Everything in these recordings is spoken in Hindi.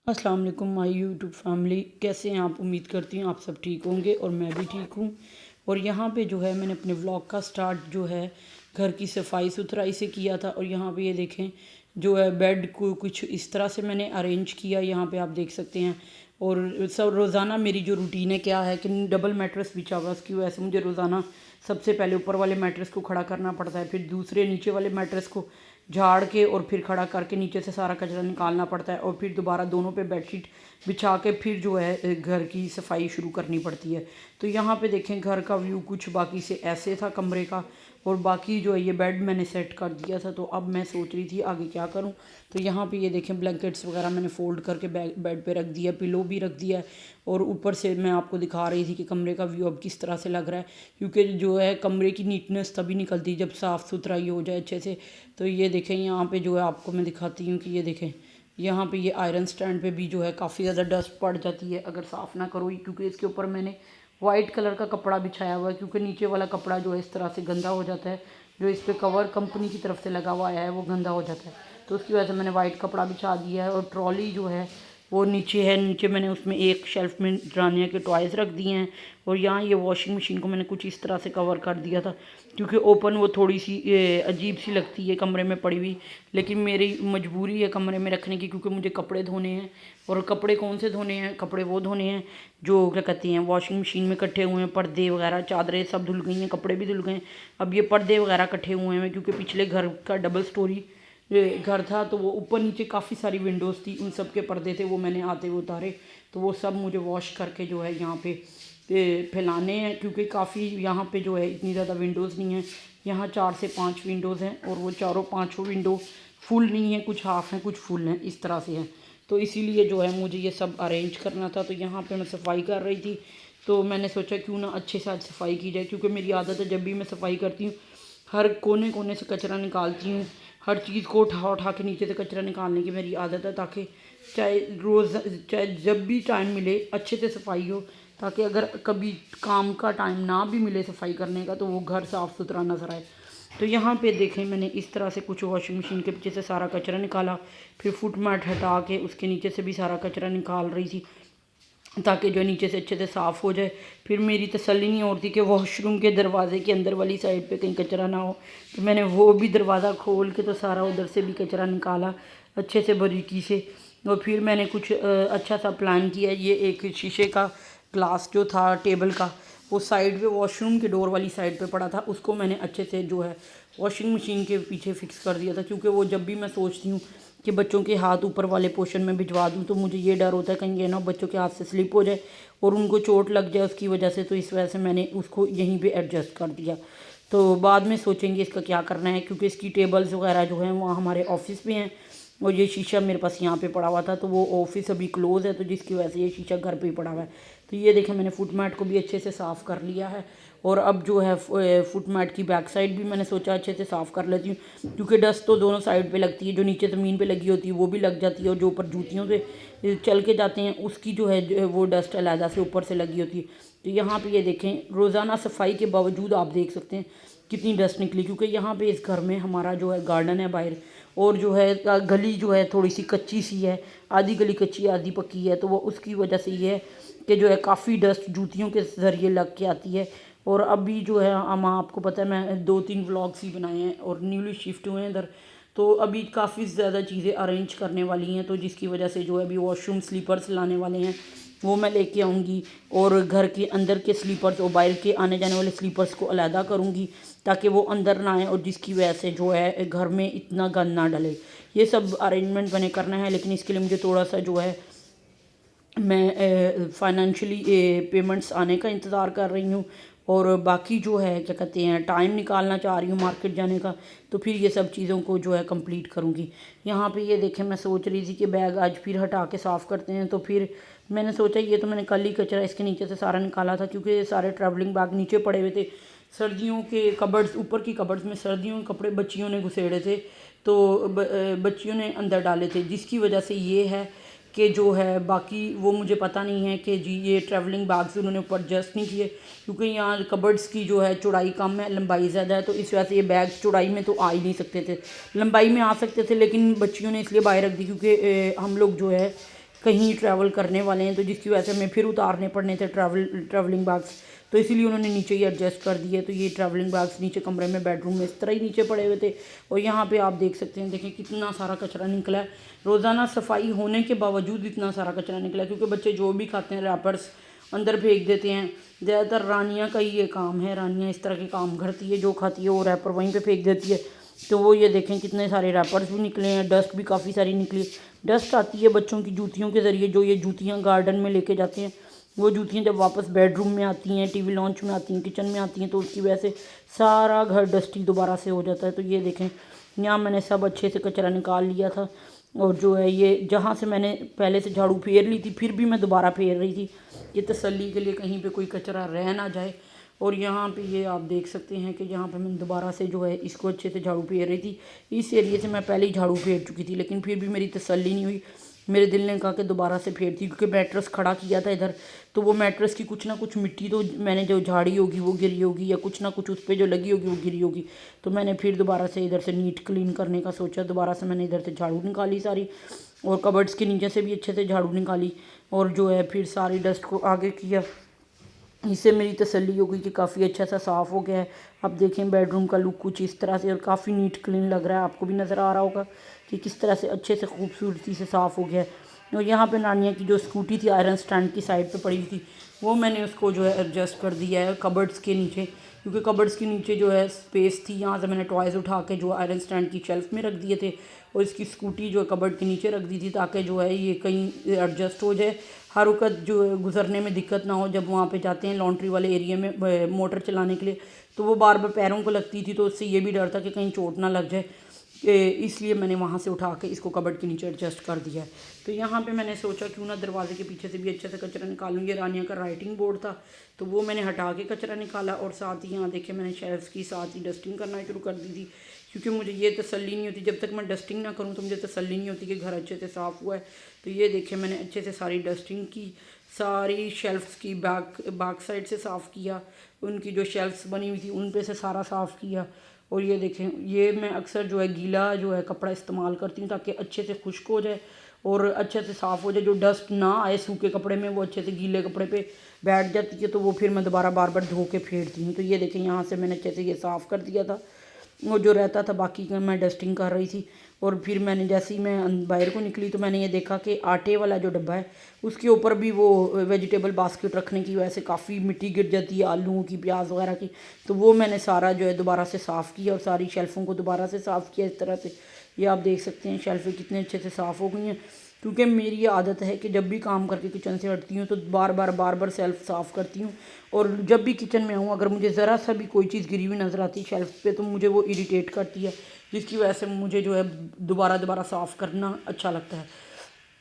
अस्सलाम वालेकुम माय यूट्यूब फैमिली, कैसे हैं आप? उम्मीद करती हूँ आप सब ठीक होंगे और मैं भी ठीक हूँ। और यहाँ पे जो है मैंने अपने व्लॉग का स्टार्ट जो है घर की सफाई सुथराई से किया था। और यहाँ पे ये देखें जो है बेड को कुछ इस तरह से मैंने अरेंज किया, यहाँ पे आप देख सकते हैं। और सब रोज़ाना मेरी जो रूटीन है क्या है कि डबल मैट्रेस बिछा हुआ, उसकी वजह से मुझे रोज़ाना सबसे पहले ऊपर वाले मैट्रेस को खड़ा करना पड़ता है, फिर दूसरे नीचे वाले मैट्रेस को झाड़ के और फिर खड़ा करके नीचे से सारा कचरा निकालना पड़ता है, और फिर दोबारा दोनों पे बेडशीट बिछा के फिर जो है घर की सफाई शुरू करनी पड़ती है। तो यहाँ पे देखें घर का व्यू कुछ बाकी से ऐसे था कमरे का। और बाकी जो है ये बेड मैंने सेट कर दिया था, तो अब मैं सोच रही थी आगे क्या करूँ। तो यहाँ पे ये देखें ब्लैंकेट्स वगैरह मैंने फ़ोल्ड करके बेड पे रख दिया, पिलो भी रख दिया है। और ऊपर से मैं आपको दिखा रही थी कि कमरे का व्यू अब किस तरह से लग रहा है, क्योंकि जो है कमरे की नीटनेस तभी निकलती है जब साफ़ सुथराई हो जाए अच्छे से। तो ये देखें यहाँ पे जो है आपको मैं दिखाती हूँ कि ये देखें यहाँ पे ये आयरन स्टैंड पे भी जो है काफ़ी ज़्यादा डस्ट पड़ जाती है अगर साफ़ ना करो, क्योंकि इसके ऊपर मैंने वाइट कलर का कपड़ा बिछाया हुआ है, क्योंकि नीचे वाला कपड़ा जो है इस तरह से गंदा हो जाता है। जो इस पर कवर कंपनी की तरफ से लगा हुआ है वो गंदा हो जाता है, तो उसकी वजह से मैंने वाइट कपड़ा बिछा दिया है। और ट्रॉली जो है वो नीचे है, नीचे मैंने उसमें एक शेल्फ में रानिया के टॉयज़ रख दिए हैं। और यहाँ ये वॉशिंग मशीन को मैंने कुछ इस तरह से कवर कर दिया था, क्योंकि ओपन वो थोड़ी सी अजीब सी लगती है कमरे में पड़ी हुई, लेकिन मेरी मजबूरी है कमरे में रखने की, क्योंकि मुझे कपड़े धोने हैं। और कपड़े कौन से धोने हैं? कपड़े वो धोने हैं जो क्या कहते हैं वॉशिंग मशीन में इकट्ठे हुए हैं। पर्दे वगैरह चादरें सब धुल गई हैं, कपड़े भी धुल गए हैं। अब ये पर्दे वगैरह इकट्ठे हुए हैं, क्योंकि पिछले घर का डबल स्टोरी घर था, तो वो ऊपर नीचे काफ़ी सारी विंडोज़ थी, उन सब के पर्दे थे वो मैंने आते हुए उतारे। तो वो सब मुझे वॉश करके जो है यहाँ पे फैलाने हैं, क्योंकि काफ़ी यहाँ पे जो है इतनी ज़्यादा विंडोज़ नहीं है। यहाँ 4 से 5 विंडोज़ हैं, और वो चारों पाँचों विंडो फुल नहीं है, कुछ हाफ़ हैं कुछ फुल हैं, इस तरह से हैं। तो इसीलिए जो है मुझे ये सब अरेंज करना था। तो यहाँ पे मैं सफाई कर रही थी, तो मैंने सोचा क्यों ना अच्छे से आज सफाई की जाए, क्योंकि मेरी आदत है जब भी मैं सफाई करती हूँ हर कोने कोने से कचरा निकालती हूँ, हर चीज़ को उठा उठा के नीचे से कचरा निकालने की मेरी आदत है, ताकि चाहे रोज़ चाहे जब भी टाइम मिले अच्छे से सफाई हो, ताकि अगर कभी काम का टाइम ना भी मिले सफाई करने का तो वो घर साफ़ सुथरा नज़र आए। तो यहाँ पे देखें मैंने इस तरह से कुछ वॉशिंग मशीन के पीछे से सारा कचरा निकाला, फिर फुट मैट हटा के उसके नीचे से भी सारा कचरा निकाल रही थी, ताकि जो नीचे से अच्छे से साफ़ हो जाए। फिर मेरी तसल्ली नहीं होती कि वॉशरूम के दरवाज़े के अंदर वाली साइड पे कहीं कचरा ना हो, तो मैंने वो भी दरवाज़ा खोल के तो सारा उधर से भी कचरा निकाला अच्छे से बारीकी से। और फिर मैंने कुछ अच्छा सा प्लान किया। ये एक शीशे का ग्लास जो था टेबल का, वो साइड पे वॉशरूम के डोर वाली साइड पे पड़ा था, उसको मैंने अच्छे से जो है वॉशिंग मशीन के पीछे फिक्स कर दिया था, क्योंकि वो जब भी मैं सोचती हूँ कि बच्चों के हाथ ऊपर वाले पोर्शन में भिजवा दूँ, तो मुझे ये डर होता है कहीं ये ना बच्चों के हाथ से स्लिप हो जाए और उनको चोट लग जाए उसकी वजह से। तो इस वजह से मैंने उसको यहीं पे एडजस्ट कर दिया। तो बाद में सोचेंगे इसका क्या करना है, क्योंकि इसकी टेबल्स वगैरह जो हैं वहाँ हमारे ऑफिस में हैं, और ये शीशा मेरे पास यहाँ पे पड़ा हुआ था, तो वो ऑफिस अभी क्लोज़ है, तो जिसकी वजह से ये शीशा घर पे ही पड़ा हुआ है। तो ये देखें मैंने फुट मैट को भी अच्छे से साफ़ कर लिया है। और अब जो है फुट मैट की बैक साइड भी मैंने सोचा अच्छे से साफ़ कर लेती हूँ, क्योंकि डस्ट तो दोनों साइड पे लगती है, जो नीचे ज़मीन पे लगी होती है वो भी लग जाती है, और जो ऊपर जूतियों से चल के जाते हैं उसकी जो है वो डस्ट अलहदा से ऊपर से लगी होती है। तो यहाँ पे ये देखें रोज़ाना सफाई के बावजूद आप देख सकते हैं कितनी डस्ट निकली, क्योंकि यहाँ पे इस घर में हमारा जो है गार्डन है बाहर, और जो है गली जो है थोड़ी सी कच्ची सी है, आधी गली कच्ची आधी पक्की है, तो वो उसकी वजह से ये है कि जो है काफ़ी डस्ट जूतियों के ज़रिए लग के आती है। और अभी जो है हम आपको पता है मैं 2-3 व्लॉग्स ही बनाए हैं और न्यूली शिफ्ट हुए हैं इधर, तो अभी काफ़ी ज़्यादा चीज़ें अरेंज करने वाली हैं, तो जिसकी वजह से जो है अभी वॉशरूम स्लीपर्स लाने वाले हैं वो मैं लेके आऊँगी, और घर के अंदर के स्लीपर्स और बाहर के आने जाने वाले स्लीपर्स को अलहदा करूँगी, ताकि वो अंदर ना आए, और जिसकी वजह से जो है घर में इतना गंद ना डले। ये सब अरेंजमेंट मैंने करना है, लेकिन इसके लिए मुझे थोड़ा सा जो है मैं फाइनेंशियली पेमेंट्स आने का इंतज़ार कर रही हूँ, और बाकी जो है क्या कहते हैं टाइम निकालना चाह रही हूँ मार्केट जाने का, तो फिर ये सब चीज़ों को जो है कंप्लीट करूँगी। यहाँ पे ये देखें मैं सोच रही थी कि बैग आज फिर हटा के साफ़ करते हैं, तो फिर मैंने सोचा ये तो मैंने कल ही कचरा इसके नीचे से सारा निकाला था, क्योंकि ये सारे ट्रैवलिंग बैग नीचे पड़े हुए थे। सर्दियों के कबर्ड्स ऊपर की कबर्ड्स में सर्दियों के कपड़े बच्चियों ने घुसेड़े थे, तो बच्चियों ने अंदर डाले थे, जिसकी वजह से ये है कि जो है बाकी वो मुझे पता नहीं है कि जी ये ट्रैवलिंग बैग्स उन्होंने ऊपर एडजस्ट नहीं किए, क्योंकि यहाँ कबर्ड्स की जो है चौड़ाई कम है, लंबाई ज़्यादा है, तो इस वजह से ये बैग्स चौड़ाई में तो आ ही नहीं सकते थे, लंबाई में आ सकते थे, लेकिन बच्चियों ने इसलिए बाहर रख दी क्योंकि हम लोग जो है कहीं ट्रैवल करने वाले हैं, तो जिसकी वजह से हमें फिर उतारने पड़ने थे ट्रैवलिंग बैग्स, तो इसीलिए उन्होंने नीचे ही एडजस्ट कर दिए। तो ये ट्रैवलिंग बैग्स नीचे कमरे में बेडरूम में इस तरह ही नीचे पड़े हुए थे। और यहाँ पे आप देख सकते हैं, देखें कितना सारा कचरा निकला है। रोज़ाना सफाई होने के बावजूद इतना सारा कचरा निकला है, क्योंकि बच्चे जो भी खाते हैं रैपर्स अंदर फेंक देते हैं। ज़्यादातर रानियाँ का ही ये काम है, रानियाँ इस तरह के काम करती है, जो खाती है वो रैपर वहीं पे फेंक देती है। तो वो ये देखें कितने सारे रैपर्स भी निकले हैं, डस्ट भी काफ़ी सारी निकली। डस्ट आती है बच्चों की जूतियों के ज़रिए, जो ये जूतियाँ गार्डन में लेके जाते हैं, वो जूतियाँ जब वापस बेडरूम में आती हैं, टीवी लॉन्च में आती हैं, किचन में आती हैं, तो उसकी वजह से सारा घर डस्टी दोबारा से हो जाता है। तो ये देखें, यहाँ मैंने सब अच्छे से कचरा निकाल लिया था। और जो है ये जहाँ से मैंने पहले से झाड़ू फेर ली थी, फिर भी मैं दोबारा फेर रही थी, ये तसल्ली के लिए कहीं पे कोई कचरा रह ना जाए। और यहाँ पे ये आप देख सकते हैं कि यहाँ पे मैं दोबारा से जो है इसको अच्छे से झाड़ू फेर रही थी। इस एरिए से मैं पहले ही झाड़ू फेर चुकी थी, लेकिन फिर भी मेरी तसल्ली नहीं हुई। मेरे दिल ने कहा कि दोबारा से फेरती, क्योंकि मैट्रेस खड़ा किया था इधर, तो वो मैट्रेस की कुछ ना कुछ मिट्टी तो मैंने जो झाड़ी होगी वो गिरी होगी, या कुछ ना कुछ उस पर जो लगी होगी वो गिरी होगी। तो मैंने फिर दोबारा से इधर से नीट क्लीन करने का सोचा। दोबारा से मैंने इधर से झाड़ू निकाली सारी, और कबर्ड्स के नीचे से भी अच्छे से झाड़ू निकाली, और जो है फिर सारी डस्ट को आगे किया। इससे मेरी तसल्ली हो गई कि काफ़ी अच्छा सा साफ़ हो गया है। अब देखें बेडरूम का लुक कुछ इस तरह से, और काफ़ी नीट क्लीन लग रहा है। आपको भी नज़र आ रहा होगा कि किस तरह से अच्छे से खूबसूरती से साफ़ हो गया है। और यहाँ पे नानिया की जो स्कूटी थी आयरन स्टैंड की साइड पे पड़ी थी, वो मैंने उसको जो है एडजस्ट कर दिया है कबर्ड्स के नीचे, क्योंकि कबर्ड्स के नीचे जो है स्पेस थी। यहाँ से मैंने टॉयज़ उठा के जो आयरन स्टैंड की शेल्फ में रख दिए थे, और इसकी स्कूटी जो है कबर्ड के नीचे रख दी थी, ताकि जो है ये कहीं एडजस्ट हो जाए, हर वक्त जो गुजरने में दिक्कत ना हो। जब वहाँ पे जाते हैं लॉन्ड्री वाले एरिया में मोटर चलाने के लिए, तो वो बार बार पैरों को लगती थी, तो उससे ये भी डर था कि कहीं चोट ना लग जाए, इसलिए मैंने वहाँ से उठा के इसको कबर्ड के नीचे एडजस्ट कर दिया है। तो यहाँ पे मैंने सोचा क्यों ना दरवाजे के पीछे से भी अच्छे से कचरा निकालूँ। ये रानिया का राइटिंग बोर्ड था, तो वो मैंने हटा के कचरा निकाला, और साथ ही यहाँ देखे मैंने शेल्फ्स की साथ ही डस्टिंग करना शुरू कर दी थी, क्योंकि मुझे ये तसल्ली नहीं होती, जब तक मैं डस्टिंग ना करूँ तो मुझे तसल्ली नहीं होती कि घर अच्छे से साफ़ हुआ है। तो ये देखे मैंने अच्छे से सारी डस्टिंग की, सारी शेल्फ्स की बैक साइड से साफ़ किया, उनकी जो शेल्फ्स बनी हुई थी उन पे से सारा साफ़ किया। और ये देखें, ये मैं अक्सर जो है गीला जो है कपड़ा इस्तेमाल करती हूँ, ताकि अच्छे से खुश्क हो जाए और अच्छे से साफ़ हो जाए, जो डस्ट ना आए सूखे कपड़े में, वो अच्छे से गीले कपड़े पे बैठ जाती है, तो वो फिर मैं दोबारा बार बार धो के फेरती हूँ। तो ये देखें, यहाँ से मैंने अच्छे से ये साफ़ कर दिया था, वो जो रहता था बाकी का मैं डस्टिंग कर रही थी। और फिर मैंने जैसे ही मैं बाहर को निकली, तो मैंने ये देखा कि आटे वाला जो डब्बा है उसके ऊपर भी वो वेजिटेबल बास्केट रखने की वजह से काफ़ी मिट्टी गिर जाती है, आलूओं की, प्याज वगैरह की। तो वो मैंने सारा जो है दोबारा से साफ़ किया, और सारी शेल्फ़ों को दोबारा से साफ़ किया इस तरह से। ये आप देख सकते हैं शेल्फ़ें कितने अच्छे से साफ़ हो गई हैं, क्योंकि मेरी ये आदत है कि जब भी काम करके किचन से हटती हूँ तो बार बार शेल्फ़ साफ़ करती हूँ। और जब भी किचन में आऊँ, अगर मुझे ज़रा सा भी कोई चीज़ गिरी हुई नज़र आती है शेल्फ़ पे, तो मुझे वो इरिटेट करती है, जिसकी वजह से मुझे जो है दोबारा साफ़ करना अच्छा लगता है।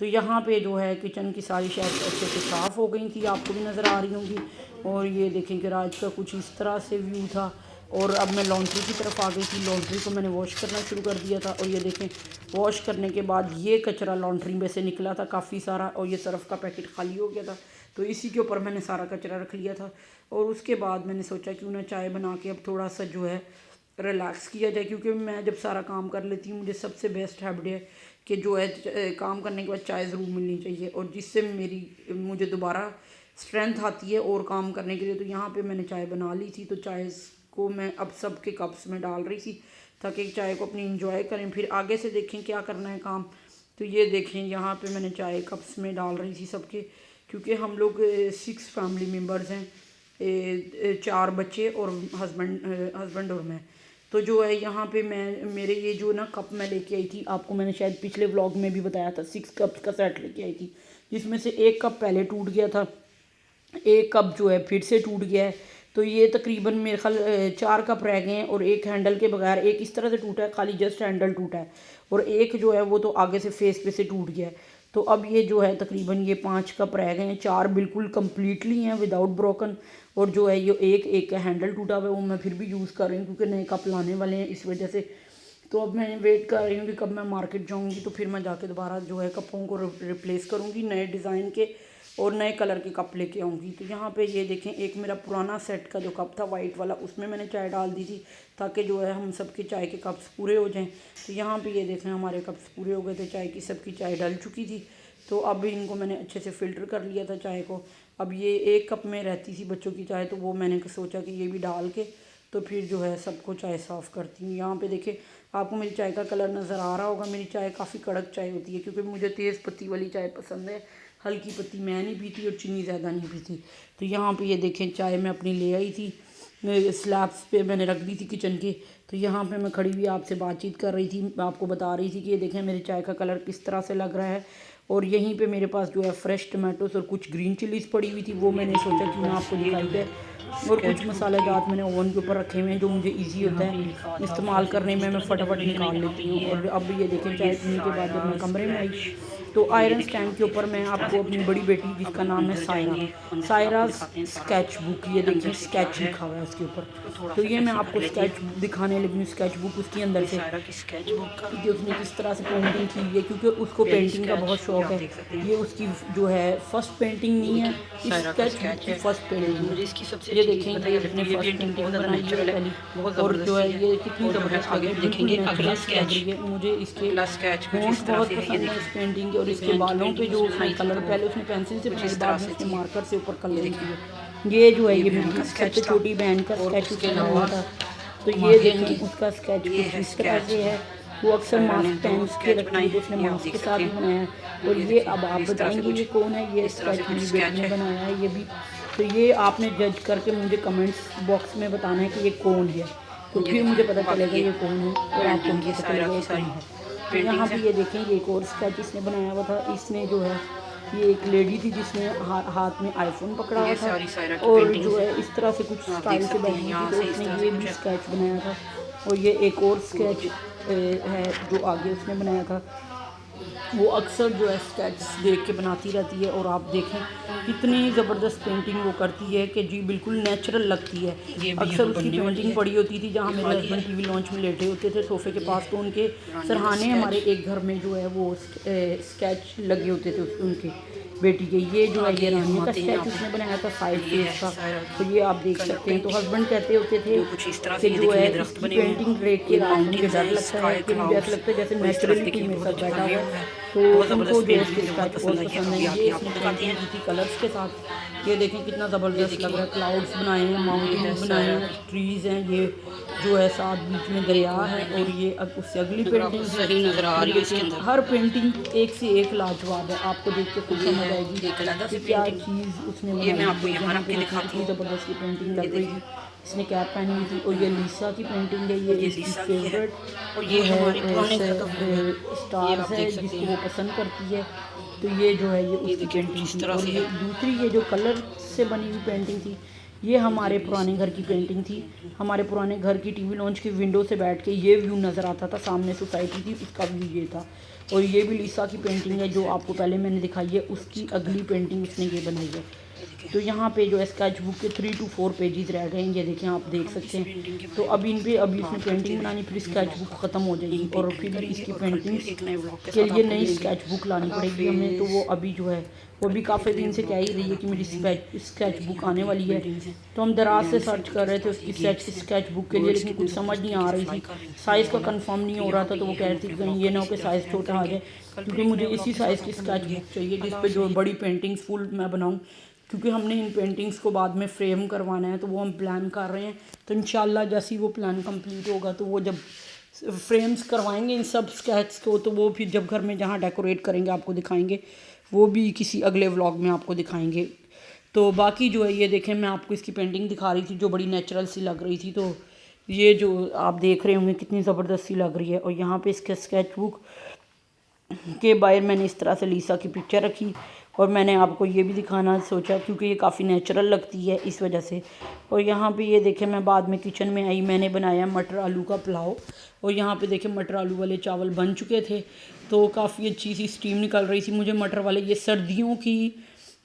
तो यहाँ पे जो है किचन की सारी शेल्फ अच्छे से साफ़ हो गई थी, आपको भी नज़र आ रही होंगी। और ये देखें कि रात का कुछ इस तरह से व्यू था। और अब मैं लॉन्ड्री की तरफ आ गई थी, लॉन्ड्री को मैंने वॉश करना शुरू कर दिया था। और ये देखें, वॉश करने के बाद ये कचरा लॉन्ड्री में से निकला था काफ़ी सारा, और ये सर्फ़ का पैकेट खाली हो गया था, तो इसी के ऊपर मैंने सारा कचरा रख लिया था। और उसके बाद मैंने सोचा क्यों ना चाय बना के अब थोड़ा सा जो है रिलैक्स किया जाए, क्योंकि मैं जब सारा काम कर लेती हूँ, मुझे सबसे बेस्ट हैबिट है कि जो है काम करने के बाद चाय ज़रूर मिलनी चाहिए, और जिससे मुझे दोबारा स्ट्रेंथ आती है और काम करने के लिए। तो यहाँ पे मैंने चाय बना ली थी, तो चाय को मैं अब सबके कप्स में डाल रही थी, ताकि चाय को अपनी इंजॉय करें, फिर आगे से देखें क्या करना है काम। तो ये देखें, यहाँ पे मैंने चाय कप्स में डाल रही थी सबके, क्योंकि हम लोग 6 फैमिली मेम्बर्स हैं, 4 बच्चे और हस्बैंड और मैं। तो जो है यहाँ पे मैं मेरे ये जो ना कप मैं लेके आई थी, आपको मैंने शायद पिछले व्लॉग में भी बताया था, 6 कप्स का सेट लेके आई थी, जिसमें से एक कप पहले टूट गया था, एक कप जो है फिर से टूट गया है। तो ये तकरीबन मेरे ख्याल 4 कप रह गए हैं, और एक हैंडल के बगैर, एक इस तरह से टूटा है, खाली जस्ट हैंडल टूटा है, और एक जो है वो तो आगे से फेस पे से टूट गया है। तो अब ये जो है तकरीबन ये 5 कप रह गए हैं, 4 बिल्कुल कम्प्लीटली हैं विदाउट ब्रोकन, और जो है ये एक का हैंडल टूटा हुआ है, वो मैं फिर भी यूज़ कर रही हूँ, क्योंकि नए कप लाने वाले हैं इस वजह से। तो अब मैं वेट कर रही हूँ कि कब मैं मार्केट जाऊँगी, तो फिर मैं जाके दोबारा जो है कपों को रिप्लेस करूँगी, नए डिज़ाइन के और नए कलर के कप लेके आऊँगी। तो यहाँ पे ये देखें, एक मेरा पुराना सेट का जो कप था वाइट वाला, उसमें मैंने चाय डाल दी थी, ताकि जो है हम सबके चाय के कप्स पूरे हो जाएं। तो यहाँ पे ये देखें, हमारे कप्स पूरे हो गए थे, चाय की सबकी चाय डल चुकी थी। तो अब इनको मैंने अच्छे से फ़िल्टर कर लिया था चाय को। अब ये 1 कप में रहती थी बच्चों की चाय, तो वो मैंने सोचा कि ये भी डाल के तो फिर जो है सबको चाय साफ़ करती हूँ। यहाँ पे देखिए आपको मेरी चाय का कलर नज़र आ रहा होगा। मेरी चाय काफ़ी कड़क चाय होती है क्योंकि मुझे तेज़ पत्ती वाली चाय पसंद है, हल्की पत्ती मैं नहीं पीती और चीनी ज़्यादा नहीं पीती। तो यहाँ पे ये देखें चाय मैं अपनी ले आई थी, स्लैब्स पे मैंने रख दी थी किचन के। तो यहाँ पे मैं खड़ी हुई आपसे बातचीत कर रही थी, आपको बता रही थी कि ये देखें मेरी चाय का कलर किस तरह से लग रहा है। और यहीं पे मेरे पास जो है फ्रेश टमाटोस और कुछ ग्रीन चिलीज़ पड़ी हुई थी, वो मैंने सोचा कि मैं आपको दिखाई दे। और कुछ मसालेदार मैंने ओवन के ऊपर रखे हुए हैं जो मुझे इजी होता है इस्तेमाल करने में, मैं फटाफट निकाल लेती हूँ। और अब ये देखें चाय पीने के बाद जब मैं कमरे में आई तो आयरन स्टैंड के ऊपर मैं आपको अपनी बड़ी बेटी जिसका नाम है सायरा स्केच बुक, ये देखिए स्केच लिखा हुआ है उसके ऊपर। तो ये मैं आपको स्केच बुक दिखाने लगी हूँ, स्केच बुक उसके अंदर से कि उसने किस तरह से पेंटिंग की है, क्योंकि उसको पेंटिंग का बहुत शौक है। ये उसकी जो है फर्स्ट पेंटिंग नहीं है, इस स्केच बुक की फर्स्ट पेंटिंग है। ये देखें ये उसने फर्स्ट पेंटिंग बनाई है पहली, और जो है ये कितनी ज़बरदस्त आगे देखेंगे अगला स्केच है। मुझे इसके फोंट बहुत पसंद है इस पेंटिंग के, और इसके बालों पे जो उसने कलर पहले उसने पेंसिल से बनाई, बाद में उसने मार्कर से ऊपर कलर किया। ये जो है ये मेरी सबसे छोटी बहन का स्केच उसने बनाया था। तो ये देखें उसका स्केच कुछ इस तरह से है। वो अक्सर मास्क पहन के रखती है तो उसने मास्क के साथ ही बनाया है। और ये अब आप बताएंगे ये कौन है, ये स्केच मेरी बेटी ने बनाया है ये भी। तो ये आपने जज करके मुझे कमेंट्स बॉक्स में बताना है कि ये कौन है, तो फिर मुझे पता चलेगा ये कौन है और आपको मुझे पता चलेगा ये कौन है। तो यहाँ पे ये देखें ये एक और स्केच इसने बनाया हुआ था। इसने जो है ये एक लेडी थी जिसने हाथ में आईफोन पकड़ा हुआ था और जो है इस तरह से कुछ स्टाइल से बैठी थी, तो उसने ये भी स्केच बनाया था। और ये एक और स्केच है जो आगे उसने बनाया था। वो अक्सर जो है स्केच देख के बनाती रहती है, और आप देखें कितनी ज़बरदस्त पेंटिंग वो करती है कि जी बिल्कुल नेचुरल लगती है। अक्सर उसकी पेंटिंग पड़ी होती थी जहाँ मेरे हस्बैंड टीवी लॉन्च में लेटे होते थे सोफ़े के पास, तो उनके सरहाने हमारे एक घर में जो है वो स्केच लगे होते थे उनके बेटी के। ये जो है ये रानी का स्केच उसने बनाया था साइड फेस का, तो ये आप देख सकते हैं। तो हस्बैंड कहते होते थे कि जो है इसकी पेंटिंग देख के रात मुझे डर लगता है कि मुझे ऐसा लगता है जैसे नेचुरली कोई मेरे साथ बैठा हुआ है। तो उनको जो इसके स्केच बहुत पसंद है। ये इसने पेंटिंग की थी कलर्स के साथ। ये देखें कितना ज़बरदस्त लग रहा है, क्लाउड्स बनाए हैं, माउंटेन्स बनाए हैं, ट्रीज़ हैं, ये जो है साथ बीच में दरिया है। और ये अब उससे अगली पेंटिंग सही नज़र आ रही है इसके अंदर। हर पेंटिंग एक से एक लाजवाब है, आपको देख के खुद समझ आएगी कि क्या चीज़ उसने बनाई। मैं आपको यहाँ पे दिखाती हूँ ज़बरदस्त की पेंटिंग लग रही थी। इसने कैप पहनी हुई थी। और ये लीसा की पेंटिंग है, ये इसकी फेवरेट, और ये है स्टार्स है जिसको वो पसंद करती है। तो ये जो है ये उसकी पेंटिंग थी। और ये दूसरी ये जो कलर से बनी हुई पेंटिंग थी ये हमारे पुराने घर की पेंटिंग थी। हमारे पुराने घर की टीवी लॉन्च की विंडो से बैठ के ये व्यू नज़र आता था, सामने सोसाइटी थी उसका व्यू ये था। और ये भी लीसा की पेंटिंग है जो आपको पहले मैंने दिखाई है, उसकी अगली पेंटिंग उसने ये बनाई है। तो यहाँ पे जो है स्केच बुक के 3 to 4 पेजेस रह गए हैं, ये देखें आप देख सकते हैं। तो अब इन पे अभी इसमें पेंटिंग बनानी, फिर स्केच बुक ख़त्म हो जाएगी और फिर इसकी पेंटिंग्स के लिए नई स्केच बुक लानी पड़ेगी हमें। तो वो अभी जो है वो भी काफ़ी दिन से कह ही रही है कि मेरी स्केच बुक आने वाली है। तो हम दराज से सर्च कर रहे थे उसकी स्केच बुक के लिए, लेकिन कुछ समझ नहीं आ रही थी, साइज़ का कंफर्म नहीं हो रहा था। तो वो कह रही थी कहीं ये ना हो कि साइज़ छोटा आ जाए, क्योंकि मुझे इसी साइज़ की स्केच बुक चाहिए जिस पे जो बड़ी पेंटिंग्स फुल मैं बनाऊँ, क्योंकि हमने इन पेंटिंग्स को बाद में फ्रेम करवाना है। तो वो हम प्लान कर रहे हैं। तो इंशाल्लाह जैसे ही वो प्लान कंप्लीट होगा तो वो जब फ्रेम्स करवाएंगे इन सब स्केच को, तो वो फिर जब घर में जहाँ डेकोरेट करेंगे आपको दिखाएंगे, वो भी किसी अगले व्लॉग में आपको दिखाएंगे। तो बाकी जो है ये देखें मैं आपको इसकी पेंटिंग दिखा रही थी जो बड़ी नेचुरल सी लग रही थी। तो ये जो आप देख रहे होंगे कितनी ज़बरदस्त सी लग रही है। और यहाँ पे इसके स्केच बुक के बाहर मैंने इस तरह से लीसा की पिक्चर रखी, और मैंने आपको ये भी दिखाना सोचा क्योंकि ये काफ़ी नेचुरल लगती है इस वजह से। और यहाँ पे ये देखें मैं बाद में किचन में आई, मैंने बनाया मटर आलू का पुलाव। और यहाँ पे देखें मटर आलू वाले चावल बन चुके थे, तो काफ़ी अच्छी सी स्टीम निकल रही थी। मुझे मटर वाले ये सर्दियों की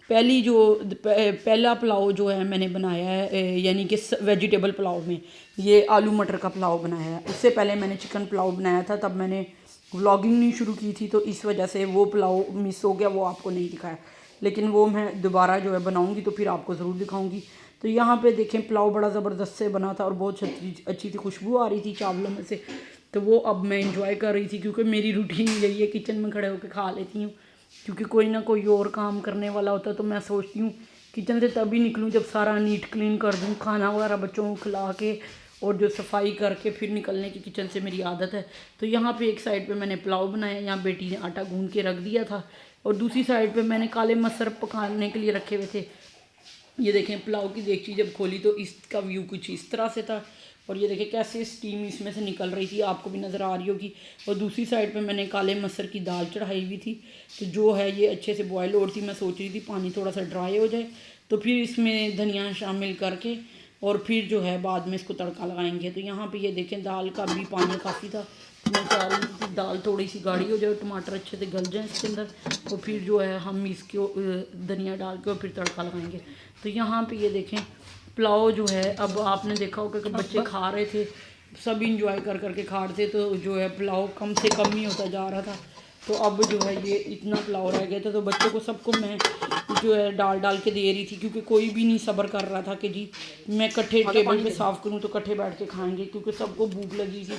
पहला पुलाव जो है मैंने बनाया है, यानी कि वेजिटेबल पुलाव में ये आलू मटर का पुलाव बनाया है। उससे पहले मैंने चिकन पुलाव बनाया था, तब मैंने व्लॉगिंग नहीं शुरू की थी, तो इस वजह से वो पुलाव मिस हो गया, वो आपको नहीं दिखाया। लेकिन वो मैं दोबारा जो है बनाऊंगी तो फिर आपको ज़रूर दिखाऊंगी। तो यहाँ पे देखें पुलाव बड़ा ज़बरदस्त से बना था और बहुत अच्छी थी, खुशबू आ रही थी चावलों में से। तो वो अब मैं इंजॉय कर रही थी क्योंकि मेरी रूटीन यही है, किचन में खड़े होकर खा लेती हूँ। क्योंकि कोई ना कोई और काम करने वाला होता है। तो मैं सोचती हूँ किचन से तभी निकलूँ जब सारा नीट क्लीन कर दूँ, खाना वगैरह बच्चों को खिला के और जो सफाई करके फिर निकलने की किचन से मेरी आदत है। तो यहाँ पे एक साइड पे मैंने पुलाव बनाया, यहाँ बेटी ने आटा गूंद के रख दिया था, और दूसरी साइड पे मैंने काले मसर पकाने के लिए रखे हुए थे। ये देखें पुलाव की देगची जब खोली तो इसका व्यू कुछ इस तरह से था, और ये देखें कैसे स्टीम इसमें से निकल रही थी, आपको भी नज़र आ रही होगी। और दूसरी साइड पे मैंने काले मसर की दाल चढ़ाई हुई थी, तो जो है ये अच्छे से बॉयल हो रही थी। मैं सोच रही थी पानी थोड़ा सा ड्राई हो जाए तो फिर इसमें धनिया शामिल करके और फिर जो है बाद में इसको तड़का लगाएंगे। तो यहाँ पे ये देखें दाल का भी पानी काफ़ी था, तो मैं चाह रही थी दाल थोड़ी सी गाढ़ी हो जाए, टमाटर अच्छे से गल जाए इसके अंदर, और फिर जो है हम इसको धनिया डाल के और फिर तड़का लगाएंगे। तो यहाँ पे ये देखें पुलाव जो है, अब आपने देखा होगा कि बच्चे खा रहे थे, सब इंजॉय कर करके खा रहे थे, तो जो है पुलाव कम से कम ही होता जा रहा था। तो अब जो है ये इतना पुलाव रह गया था, तो बच्चों को सबको मैं जो है डाल डाल के दे रही थी, क्योंकि कोई भी नहीं सब्र कर रहा था कि जी मैं इकट्ठे टेबल पे साफ़ करूं तो इकट्ठे बैठ के खाएंगे, क्योंकि सबको भूख लगी थी।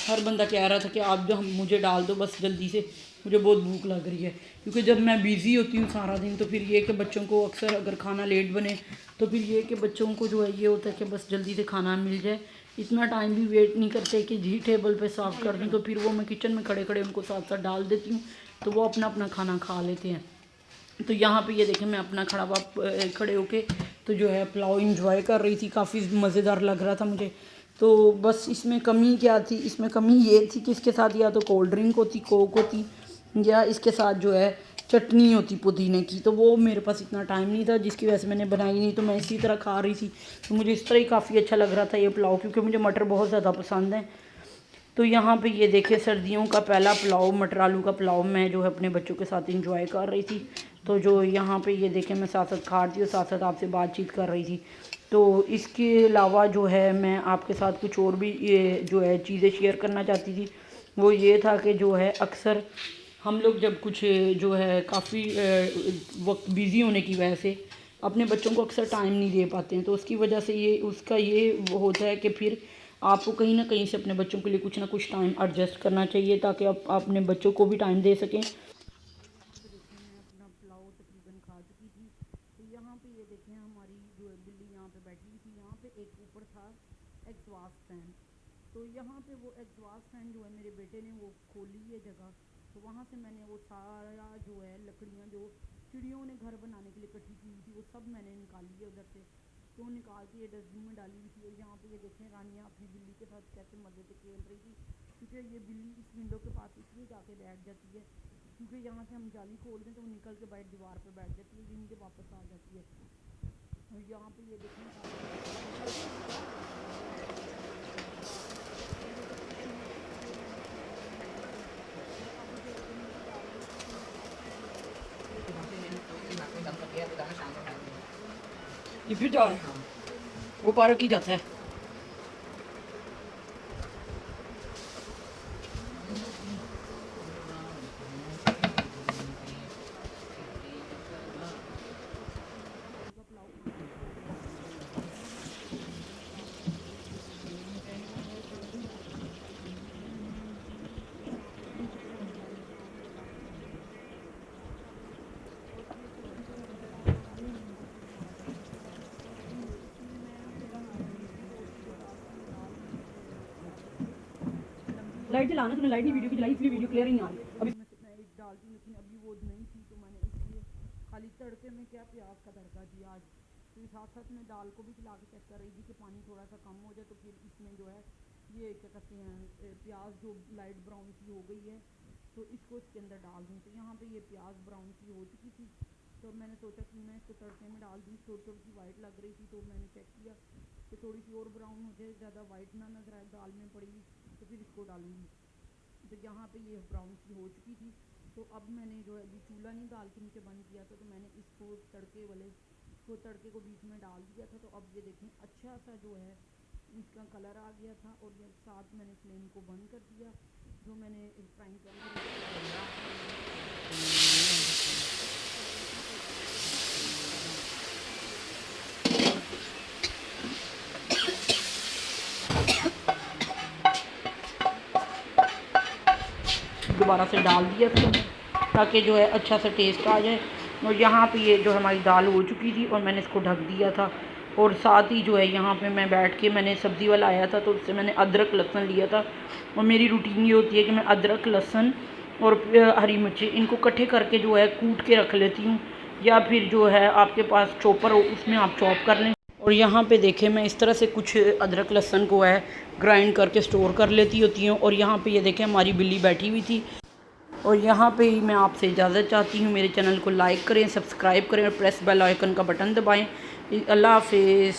हर बंदा कह रहा था कि आप जो हम मुझे डाल दो बस जल्दी से, मुझे बहुत भूख लग रही है। क्योंकि जब मैं बिज़ी होती हूँ सारा दिन, तो फिर ये कि बच्चों को अक्सर अगर खाना लेट बने तो फिर ये कि बच्चों को जो है ये होता है कि बस जल्दी से खाना मिल जाए। इतना टाइम भी वेट नहीं करते कि जी टेबल पे साफ़ कर दूँ, तो फिर वो मैं किचन में खड़े खड़े उनको साथ साथ डाल देती हूँ, तो वो अपना अपना खाना खा लेते हैं। तो यहाँ पे ये देखें मैं अपना खड़े होके तो जो है पुलाव इंजॉय कर रही थी, काफ़ी मज़ेदार लग रहा था मुझे। तो बस इसमें कमी क्या थी, इसमें कमी ये थी कि इसके साथ या तो कोल्ड ड्रिंक होती, कोक होती, या इसके साथ जो है चटनी होती पुदीने की। तो वो मेरे पास इतना टाइम नहीं था, जिसकी वजह से मैंने बनाई नहीं, तो मैं इसी तरह खा रही थी। तो मुझे इस तरह ही काफ़ी अच्छा लग रहा था ये पुलाव, क्योंकि मुझे मटर बहुत ज़्यादा पसंद है। तो यहाँ पे ये देखिए सर्दियों का पहला पुलाव, मटर आलू का पुलाव मैं जो है अपने बच्चों के साथ इंजॉय कर रही थी। तो जो यहाँ पे ये देखें मैं साथ साथ खा रही थी और साथ साथ आपसे बातचीत कर रही थी। तो इसके अलावा जो है मैं आपके साथ कुछ और भी ये जो है चीज़ें शेयर करना चाहती थी। वो ये था कि जो है अक्सर हम लोग जब कुछ जो है काफ़ी वक्त बिज़ी होने की वजह से अपने बच्चों को अक्सर टाइम नहीं दे पाते हैं, तो उसकी वजह से ये उसका ये वो होता है कि फिर आपको कहीं ना कहीं से अपने बच्चों के लिए कुछ ना कुछ टाइम एडजस्ट करना चाहिए, ताकि आप अपने बच्चों को भी टाइम दे सकें। देखें मैं अपना पुलाव तकरीबन खा चुकी थी। तो यहाँ पे ये देखें हमारी जो है बिल्ली यहाँ पे बैठी हुई थी। यहाँ पे एक ऊपर था एग्जॉस्ट फैन, तो यहाँ पे वो एग्जॉस्ट फैन जो है मेरे बेटे ने वो खोली है जगह, तो वहाँ से मैंने वो सारा जो है लकड़ियाँ जो चिड़ियों ने घर बनाने के लिए इकट्ठी की हुई थी वो सब मैंने निकाली है उधर से, तो निकाल के ये डस्टबिन में डाली हुई थी। और यहाँ पे ये देखें रानियाँ अपनी बिल्ली के साथ कैसे मज़े से खेल रही थी, क्योंकि ये बिल्ली इस विंडो के पास इसलिए जाके बैठ जाती है क्योंकि यहाँ से हम जाली खोल दें तो वो निकल के बाहर दीवार पर बैठ जाती है, ये नीचे वापस आ जाती है। और यहाँ पे ये देखें ये फिर जा रहा है, वो पार्क ही जाता है। लाइट जलाना, तूने लाइट नहीं वीडियो की जलाई इसलिए वीडियो क्लियर ही नहीं आ रही। अभी मैं एक डालती लेकिन अभी वो नहीं थी, तो मैंने इसलिए खाली तड़के में क्या प्याज का तड़का दिया आज। तो साथ साथ मैं दाल को भी खिला के चेक कर रही थी कि पानी थोड़ा सा कम हो जाए, तो फिर इसमें जो है ये क्या कहते हैं प्याज जो लाइट ब्राउन सी हो गई है तो इसको इसके अंदर डाल दूँ। तो यहाँ पे ये प्याज ब्राउन सी हो चुकी थी, तो मैंने सोचा कि मैं इसको तड़के में डाल दूँ। थोड़ी थोड़ी सी वाइट लग रही थी, तो मैंने चेक किया कि थोड़ी सी और ब्राउन हो जाए, ज़्यादा वाइट ना नजर आए दाल में पड़ी, तो फिर इसको डालूँगी। तो यहाँ पे ये ब्राउन सी हो चुकी थी, तो अब मैंने जो है अभी चूल्हा नहीं दाल के नीचे बंद किया था, तो मैंने इसको तड़के को बीच में डाल दिया था। तो अब ये देखें अच्छा सा जो है इसका कलर आ गया था, और ये साथ मैंने फ्लेम को बंद कर दिया जो मैंने फ्राइंग पैन दोबारा से डाल दिया था। ताकि जो है अच्छा सा टेस्ट आ जाए। और यहाँ पे ये जो हमारी दाल हो चुकी थी और मैंने इसको ढक दिया था। और साथ ही जो है यहाँ पे मैं बैठ के, मैंने सब्ज़ी वाला आया था तो उससे मैंने अदरक लहसुन लिया था। और मेरी रूटीन ये होती है कि मैं अदरक लहसुन और हरी मिर्ची इनको इकट्ठे करके जो है कूट के रख लेती हूँ, या फिर जो है आपके पास चॉपर हो उसमें आप चॉप कर लें। और यहाँ पे देखें मैं इस तरह से कुछ अदरक लहसुन को है ग्राइंड करके स्टोर कर लेती होती हूँ। और यहाँ पे ये देखें हमारी बिल्ली बैठी हुई थी। और यहाँ पे ही मैं आपसे इजाज़त चाहती हूँ। मेरे चैनल को लाइक करें, सब्सक्राइब करें और प्रेस बेल आइकन का बटन दबाएं। अल्लाह हाफिज़।